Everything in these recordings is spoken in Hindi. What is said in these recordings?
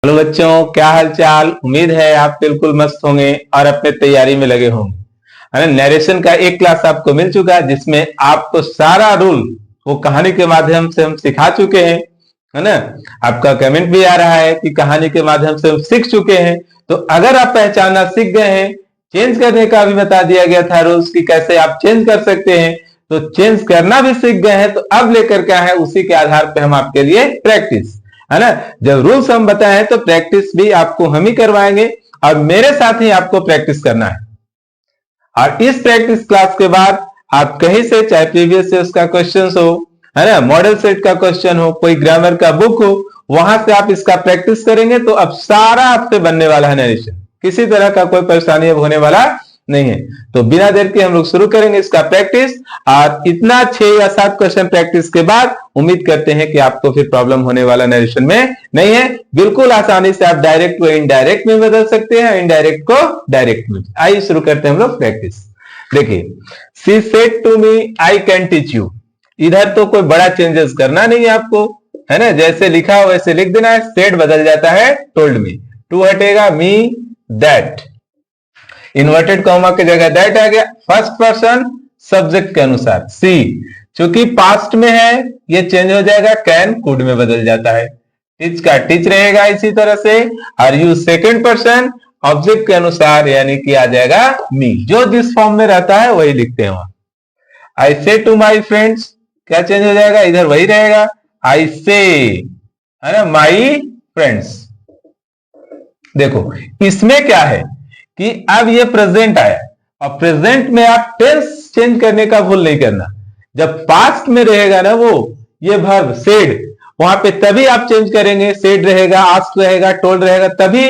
हेलो बच्चों, क्या हाल चाल। उम्मीद है आप बिल्कुल मस्त होंगे और अपने तैयारी में लगे होंगे। है ना। नरेशन का एक क्लास आपको मिल चुका है जिसमें आपको सारा रूल वो कहानी के माध्यम से हम सिखा चुके हैं। है ना। आपका कमेंट भी आ रहा है कि कहानी के माध्यम से हम सीख चुके हैं। तो अगर आप पहचानना सीख गए हैं, चेंज करने का भी बता दिया गया था रूल्स की कैसे आप चेंज कर सकते हैं, तो चेंज करना भी सीख गए हैं। तो अब लेकर क्या है, उसी के आधार पर हम आपके लिए प्रैक्टिस, है ना। जब रूल्स हम बताएं तो प्रैक्टिस भी आपको हम ही करवाएंगे और मेरे साथ ही आपको प्रैक्टिस करना है। और इस प्रैक्टिस क्लास के बाद आप कहीं से, चाहे प्रीवियस ईयर का क्वेश्चन हो, है ना, मॉडल सेट का क्वेश्चन हो, कोई ग्रामर का बुक हो, वहां से आप इसका प्रैक्टिस करेंगे तो अब सारा आपसे बनने वाला है नरेशन। किसी तरह का कोई परेशानी अब होने वाला नहीं है। तो बिना देर के हम लोग शुरू करेंगे इसका प्रैक्टिस। और इतना 6 या 7 क्वेश्चन प्रैक्टिस के बाद उम्मीद करते हैं कि आपको फिर प्रॉब्लम होने वाला नरेशन में नहीं है। बिल्कुल आसानी से आप डायरेक्ट को इनडायरेक्ट में बदल सकते हैं, इनडायरेक्ट को डायरेक्ट में। आइए शुरू करते हैं हम लोग प्रैक्टिस। देखिए, she said to me I can teach you. इधर तो कोई बड़ा चेंजेस करना नहीं है आपको, है ना। जैसे लिखा हो वैसे लिख देना है। सेड बदल जाता है टोल्ड मी, टू हटेगा मी दैट, इन्वर्टेड कॉमा की जगह दैट आ गया। फर्स्ट पर्सन सब्जेक्ट के अनुसार सी, चूंकि पास्ट में है ये चेंज हो जाएगा, कैन कुड में बदल जाता है। टीच का टीच रहेगा इसी तरह से। और यू सेकंड पर्सन ऑब्जेक्ट के अनुसार यानी कि आ जाएगा मी, जो जिस फॉर्म में रहता है वही लिखते हैं वहां। आई से टू माई फ्रेंड्स, क्या चेंज हो जाएगा, इधर वही रहेगा आई से, है ना, माई फ्रेंड्स। देखो इसमें क्या है कि अब ये प्रेजेंट आया और प्रेजेंट में आप टेंस चेंज करने का भूल नहीं करना। जब पास्ट में रहेगा ना वो ये वर्ब सेड, वहां पे तभी आप चेंज करेंगे। सेड रहेगा, आस्क्ड रहेगा, टोल्ड रहेगा, तभी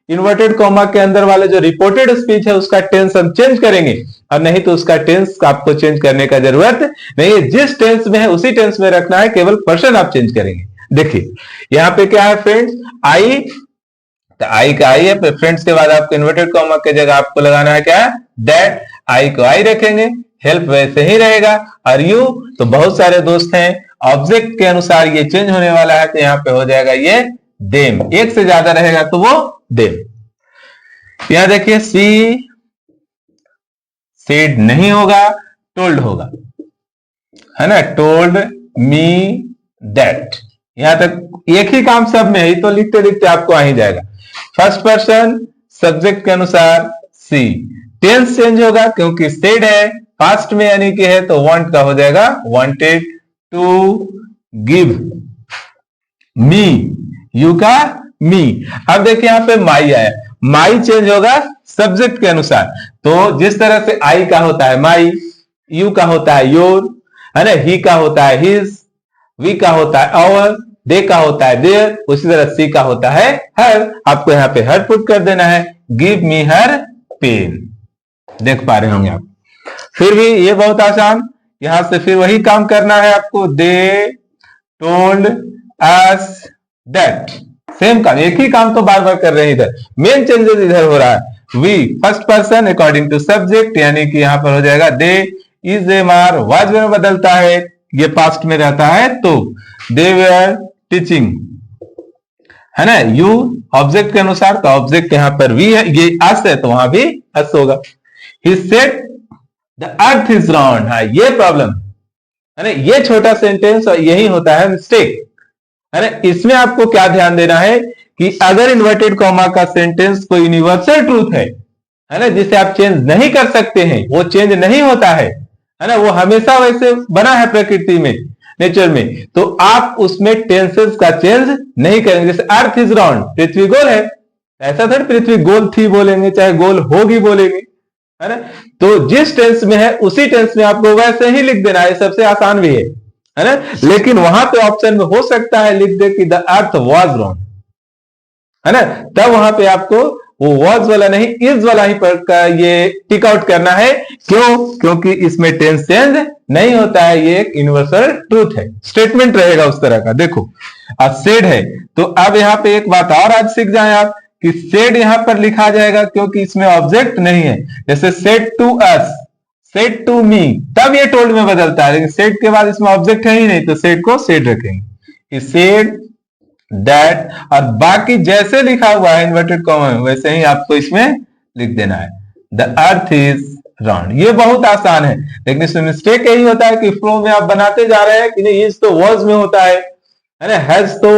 इन्वर्टेड कॉमा के अंदर वाले जो रिपोर्टेड स्पीच है उसका टेंस हम चेंज करेंगे, और नहीं तो उसका टेंस आपको चेंज करने का जरूरत नहीं है। जिस टेंस में है उसी टेंस में रखना है, केवल पर्सन आप चेंज करेंगे। देखिए यहां पे क्या है फ्रेंड्स, आई, तो आई का आई है, फ्रेंड्स के बाद आपको इन्वर्टेड कॉमा की जगह आपको लगाना है क्या, दैट। आई को आई रखेंगे, हेल्प वैसे ही रहेगा। और यू, तो बहुत सारे दोस्त हैं, ऑब्जेक्ट के अनुसार ये चेंज होने वाला है, तो यहां पे हो जाएगा ये देम। एक से ज्यादा रहेगा तो वो देम। यहां देखिए सी सेड नहीं होगा, टोल्ड होगा, है ना, टोल्ड मी दैट। यहां तक एक ही काम सब में है, तो लिखते लिखते आपको आ ही जाएगा। फर्स्ट पर्सन सब्जेक्ट के अनुसार सी, टेंस चेंज होगा क्योंकि सेड है, पास्ट में यानी कि है, तो वांट का हो जाएगा wanted to give me, you का मी। अब देखिए यहां पे माई आया, माई चेंज होगा सब्जेक्ट के अनुसार। तो जिस तरह से आई का होता है माई, यू का होता है योर, है ना, ही का होता है हिज, वी का होता है आवर, दे का होता है देयर, उसी तरह सी का होता है हर। आपको यहाँ पे हर पुट कर देना है। गिव मी हर पेन, देख पा रहे होंगे आप। फिर भी ये बहुत आसान, यहां से फिर वही काम करना है आपको। They told us that, same काम, एक ही काम तो बार बार कर रहे हैं। इधर मेन चेंजेस इधर हो रहा है। We first person according to subject, यानी कि यहां पर हो जाएगा they, is am are was में बदलता है, ये पास्ट में रहता है तो दे वेयर टीचिंग, है ना। यू ऑब्जेक्ट के अनुसार, तो ऑब्जेक्ट यहां पर वी है, ये अस है तो वहां भी अस होगा। He said the earth is round, हाँ ये प्रॉब्लम है ना, ये छोटा सेंटेंस और यही होता है मिस्टेक, है ना। इसमें आपको क्या ध्यान देना है कि अगर इन्वर्टेड कॉमा का सेंटेंस कोई यूनिवर्सल ट्रूथ है ना, जिसे आप चेंज नहीं कर सकते हैं, वो चेंज नहीं होता है ना, वो हमेशा वैसे बना है प्रकृति में, नेचर में, तो आप उसमें टेंसेस का चेंज नहीं करेंगे। जैसे अर्थ इज राउंड, पृथ्वी गोल है, ऐसा थोड़ी पृथ्वी गोल थी बोलेंगे, चाहे गोल होगी बोलेंगे, है ना। तो जिस टेंस में है उसी टेंस में आपको वैसे ही लिख देना है, सबसे आसान भी है ना। लेकिन वहां पे ऑप्शन में हो सकता है लिख दे कि द अर्थ वाज राउंड, है ना, तब वहां पे आपको वो वाज वाला नहीं इज वाला ही ये टिक आउट करना है। क्यों? क्योंकि इसमें टेंस चेंज नहीं होता है, ये एक यूनिवर्सल ट्रूथ है, स्टेटमेंट रहेगा उस तरह का। देखो अब सेड है, तो अब यहां पे एक बात और आज सीख जाए आप कि सेड यहां पर लिखा जाएगा क्योंकि इसमें ऑब्जेक्ट नहीं है। जैसे said to us, said to me, तब ये टोल्ड में बदलता है, लेकिन सेड के बाद इसमें ऑब्जेक्ट है ही नहीं, तो सेड को सेड रखेंगे। सेड दैट, और बाकी जैसे लिखा हुआ है इन्वर्टेड कॉमा में वैसे ही आपको इसमें लिख देना है, द अर्थ इज राउंड। ये बहुत आसान है, लेकिन इसमें मिस्टेक यही होता है कि फ्लो में आप बनाते जा रहे हैं कि नहीं, इज तो वर्ड्स में होता है ना, हैज तो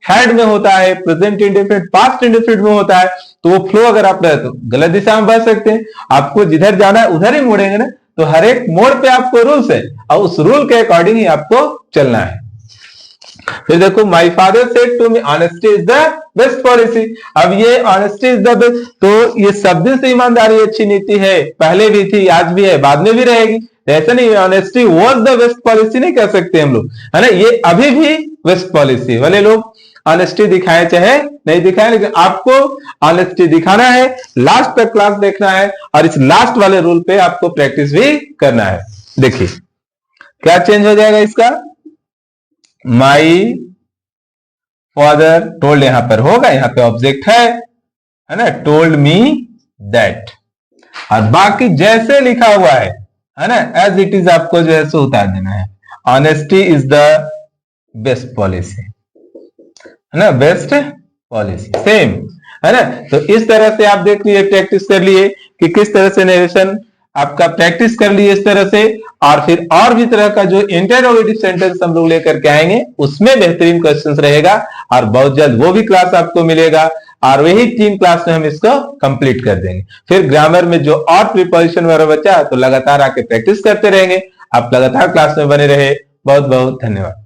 हैड में होता है, प्रेजेंट इंडेफिनिट पास्ट इंडेफिनिट में होता है, तो वो फ्लो अगर आप रहे तो गलत दिशा में बढ़ सकते हैं। आपको जिधर जाना है उधर ही मुड़ेंगे ना, तो हर एक मोड़ पे आपको रूल्स है और उस रूल के अकॉर्डिंग ही आपको चलना है। फिर देखो, my father said to me honesty is the best policy. अब ये ऑनेस्टी इज द बेस्ट, तो ये सब दिन से ईमानदारी अच्छी नीति है, पहले भी थी, आज भी है, बाद में भी रहेगी। ऐसा नहीं, honesty was the best policy नहीं कह सकते हम लोग, है ना, ये अभी भी बेस्ट पॉलिसी। भले लोग ऑनेस्टी दिखाए चाहे नहीं दिखाए, लेकिन आपको ऑनेस्टी दिखाना है, लास्ट तक क्लास देखना है और इस लास्ट वाले रूल पे आपको प्रैक्टिस भी करना है। देखिए क्या चेंज हो जाएगा इसका, माई फादर टोल्ड यहां पर होगा, यहां पे ऑब्जेक्ट है ना, टोल्ड मी दैट, और बाकी जैसे लिखा हुआ है ना, एज इट इज आपको जो है सो उतार देना है। Honesty is the best policy, है ना, बेस्ट पॉलिसी सेम, है ना। तो इस तरह से आप देख लिए, प्रैक्टिस कर लिए कि किस तरह से नरेशन आपका प्रैक्टिस कर लिए इस तरह से, और फिर और भी तरह का जो इंटरोगेटिव सेंटेंस हम लोग लेकर के आएंगे उसमें बेहतरीन क्वेश्चंस रहेगा, और बहुत जल्द वो भी क्लास आपको मिलेगा, और वही 3 क्लास में हम इसको कंप्लीट कर देंगे। फिर ग्रामर में जो और प्रीपोजिशन वगैरह बचा तो लगातार आके प्रैक्टिस करते रहेंगे। आप लगातार क्लास में बने रहे। बहुत बहुत धन्यवाद।